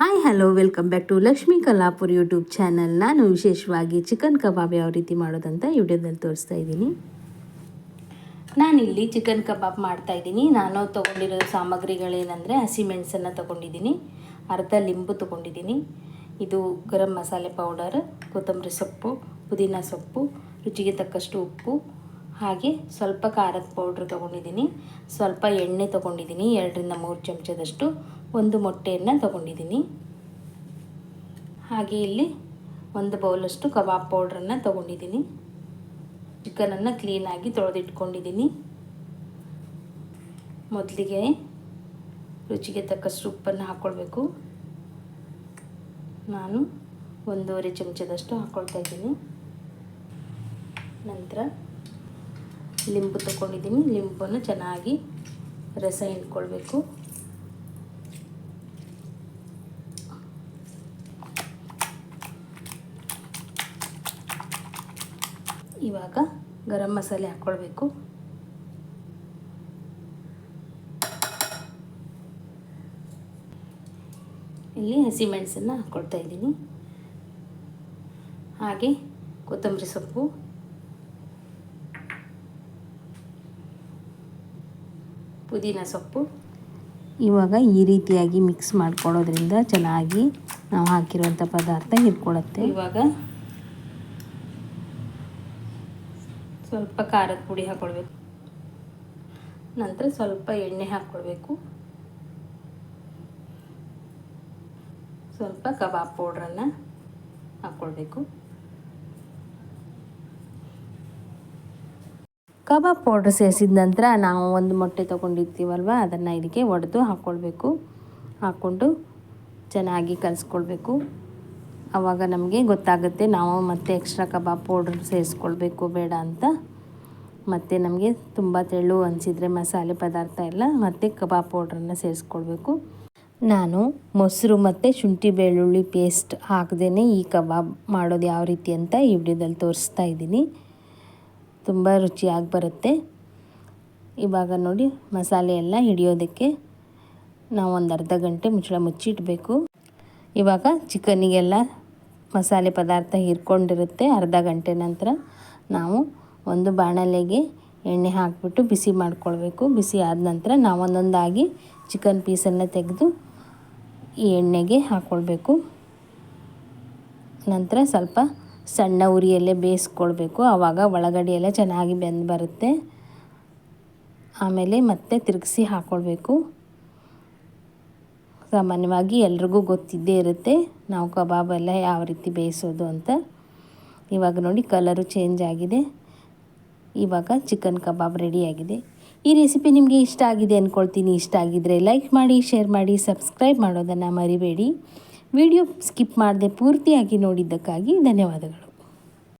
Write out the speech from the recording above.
Hi hello welcome back to Lakshmi Kallapur YouTube channel. ನಾನು ವಿಶೇಷವಾಗಿ chicken ಕಬಾಬ್ ಯಾವ ರೀತಿ ಮಾಡೋದಂತ ವಿಡಿಯೋದಲ್ಲಿ ತೋರಿಸ್ತಾ ಇದ್ದೀನಿ. ನಾನಿಲ್ಲಿ ಚಿಕನ್ ಕಬಾಬ್ ಮಾಡ್ತಾಯಿದ್ದೀನಿ. ನಾನು ತೊಗೊಂಡಿರೋ ಸಾಮಗ್ರಿಗಳೇನೆಂದರೆ ಹಸಿಮೆಣಸನ್ನು ತೊಗೊಂಡಿದ್ದೀನಿ, ಅರ್ಧ ಲಿಂಬು ತೊಗೊಂಡಿದ್ದೀನಿ, ಇದು ಗರಂ ಮಸಾಲೆ ಪೌಡರ್, ಕೊತ್ತಂಬರಿ ಸೊಪ್ಪು, ಪುದೀನ ಸೊಪ್ಪು, ರುಚಿಗೆ ತಕ್ಕಷ್ಟು ಉಪ್ಪು, ಹಾಗೆ ಸ್ವಲ್ಪ ಖಾರದ ಪೌಡ್ರ್ ತೊಗೊಂಡಿದ್ದೀನಿ, ಸ್ವಲ್ಪ ಎಣ್ಣೆ ತೊಗೊಂಡಿದ್ದೀನಿ 2-3 ಚಮಚದಷ್ಟು, ಒಂದು ಮೊಟ್ಟೆಯನ್ನು ತೊಗೊಂಡಿದ್ದೀನಿ. ಹಾಗೆ ಇಲ್ಲಿ ಒಂದು ಬೌಲಷ್ಟು ಕಬಾಬ್ ಪೌಡ್ರನ್ನು ತೊಗೊಂಡಿದ್ದೀನಿ. ಚಿಕನನ್ನು ಕ್ಲೀನಾಗಿ ತೊಳೆದಿಟ್ಕೊಂಡಿದ್ದೀನಿ. ಮೊದಲಿಗೆ ರುಚಿಗೆ ತಕ್ಕಷ್ಟು ಉಪ್ಪನ್ನು ಹಾಕ್ಕೊಳ್ಬೇಕು. ನಾನು 1.5 ಚಮಚದಷ್ಟು ಹಾಕ್ಕೊಳ್ತಾ ಇದ್ದೀನಿ. ನಂತರ ಲಿಂಬು ತೊಗೊಂಡಿದ್ದೀನಿ. ಲಿಂಬನ್ನು ಚೆನ್ನಾಗಿ ರಸ ಹಿಂಡ್ಕೊಳ್ಬೇಕು. ಇವಾಗ ಗರಂ ಮಸಾಲೆ ಹಾಕ್ಕೊಳ್ಬೇಕು. ಇಲ್ಲಿ ಹಸಿಮೆಣಸನ್ನು ಹಾಕ್ಕೊಳ್ತಾ ಇದ್ದೀನಿ. ಹಾಗೆ ಕೊತ್ತಂಬರಿ ಸೊಪ್ಪು, ಪುದೀನ ಸೊಪ್ಪು. ಇವಾಗ ಈ ರೀತಿಯಾಗಿ ಮಿಕ್ಸ್ ಮಾಡ್ಕೊಳ್ಳೋದ್ರಿಂದ ಚೆನ್ನಾಗಿ ನಾವು ಹಾಕಿರುವಂಥ ಪದಾರ್ಥ ಹಿಡ್ಕೊಳ್ಳುತ್ತೆ. ಇವಾಗ ಸ್ವಲ್ಪ ಖಾರದ ಪುಡಿ ಹಾಕ್ಕೊಳ್ಬೇಕು. ನಂತರ ಸ್ವಲ್ಪ ಎಣ್ಣೆ ಹಾಕ್ಕೊಳ್ಬೇಕು. ಸ್ವಲ್ಪ ಕಬಾಬ್ ಪೌಡ್ರನ್ನು ಹಾಕ್ಕೊಳ್ಬೇಕು. ಕಬಾಬ್ ಪೌಡ್ರ್ ಸೇರಿಸಿದ ನಂತರ ನಾವು ಒಂದು ಮೊಟ್ಟೆ ತೊಗೊಂಡಿರ್ತೀವಲ್ವ, ಅದನ್ನು ಇದಕ್ಕೆ ಒಡೆದು ಹಾಕ್ಕೊಳ್ಬೇಕು. ಹಾಕ್ಕೊಂಡು ಚೆನ್ನಾಗಿ ಕಲಿಸ್ಕೊಳ್ಬೇಕು. ಆವಾಗ ನಮಗೆ ಗೊತ್ತಾಗುತ್ತೆ ನಾವು ಮತ್ತೆ ಎಕ್ಸ್ಟ್ರಾ ಕಬಾಬ್ ಪೌಡ್ರ್ ಸೇರಿಸ್ಕೊಳ್ಬೇಕು ಬೇಡ ಅಂತ. ಮತ್ತು ನಮಗೆ ತುಂಬ ತೆಳು ಅನಿಸಿದರೆ ಮಸಾಲೆ ಪದಾರ್ಥ ಎಲ್ಲ ಮತ್ತೆ ಕಬಾಬ್ ಪೌಡ್ರನ್ನು ಸೇರಿಸ್ಕೊಳ್ಬೇಕು. ನಾನು ಮೊಸರು ಮತ್ತು ಶುಂಠಿ ಬೆಳ್ಳುಳ್ಳಿ ಪೇಸ್ಟ್ ಹಾಕದೇ ಈ ಕಬಾಬ್ ಮಾಡೋದು ಯಾವ ರೀತಿ ಅಂತ ಈ ವಿಡಿಯೋದಲ್ಲಿ ತೋರಿಸ್ತಾ ಇದ್ದೀನಿ. ತುಂಬ ರುಚಿಯಾಗಿ ಬರುತ್ತೆ. ಇವಾಗ ನೋಡಿ ಮಸಾಲೆ ಎಲ್ಲ ಹಿಡಿಯೋದಕ್ಕೆ ನಾವು ಒಂದು ಅರ್ಧ ಗಂಟೆ ಮುಚ್ಚಳ ಮುಚ್ಚಿಡಬೇಕು. ಇವಾಗ ಚಿಕನ್ನಿಗೆಲ್ಲ ಮಸಾಲೆ ಪದಾರ್ಥ ಹೀರ್ಕೊಂಡಿರುತ್ತೆ. ಅರ್ಧ ಗಂಟೆ ನಂತರ ನಾವು ಒಂದು ಬಾಣಲೆಗೆ ಎಣ್ಣೆ ಹಾಕಿಬಿಟ್ಟು ಬಿಸಿ ಮಾಡಿಕೊಳ್ಬೇಕು. ಬಿಸಿ ಆದ ನಂತರ ನಾವು ಒಂದೊಂದಾಗಿ ಚಿಕನ್ ಪೀಸನ್ನು ತೆಗೆದು ಈ ಎಣ್ಣೆಗೆ ಹಾಕ್ಕೊಳ್ಬೇಕು. ನಂತರ ಸ್ವಲ್ಪ ಸಣ್ಣ ಉರಿಯಲ್ಲೇ ಬೇಯಿಸ್ಕೊಳ್ಬೇಕು. ಆವಾಗ ಒಳಗಡೆ ಎಲ್ಲ ಚೆನ್ನಾಗಿ ಬೆಂದು ಬರುತ್ತೆ. ಆಮೇಲೆ ಮತ್ತೆ ತಿರುಗಿಸಿ ಹಾಕ್ಕೊಳ್ಬೇಕು. ಸಾಮಾನ್ಯವಾಗಿ ಎಲ್ರಿಗೂ ಗೊತ್ತಿದ್ದೇ ಇರುತ್ತೆ ನಾವು ಕಬಾಬ್ ಎಲ್ಲ ಯಾವ ರೀತಿ ಬೇಯಿಸೋದು ಅಂತ. ಇವಾಗ ನೋಡಿ ಕಲರು ಚೇಂಜ್ ಆಗಿದೆ. ಇವಾಗ ಚಿಕನ್ ಕಬಾಬ್ ರೆಡಿಯಾಗಿದೆ. ಈ ರೆಸಿಪಿ ನಿಮಗೆ ಇಷ್ಟ ಆಗಿದೆ ಅಂದ್ಕೊಳ್ತೀನಿ. ಇಷ್ಟ ಆಗಿದ್ದರೆ ಲೈಕ್ ಮಾಡಿ, ಶೇರ್ ಮಾಡಿ, ಸಬ್ಸ್ಕ್ರೈಬ್ ಮಾಡೋದನ್ನು ಮರಿಬೇಡಿ. ವಿಡಿಯೋ ಸ್ಕಿಪ್ ಮಾಡದೆ ಪೂರ್ತಿಯಾಗಿ ನೋಡಿದ್ದಕ್ಕಾಗಿ ಧನ್ಯವಾದಗಳು.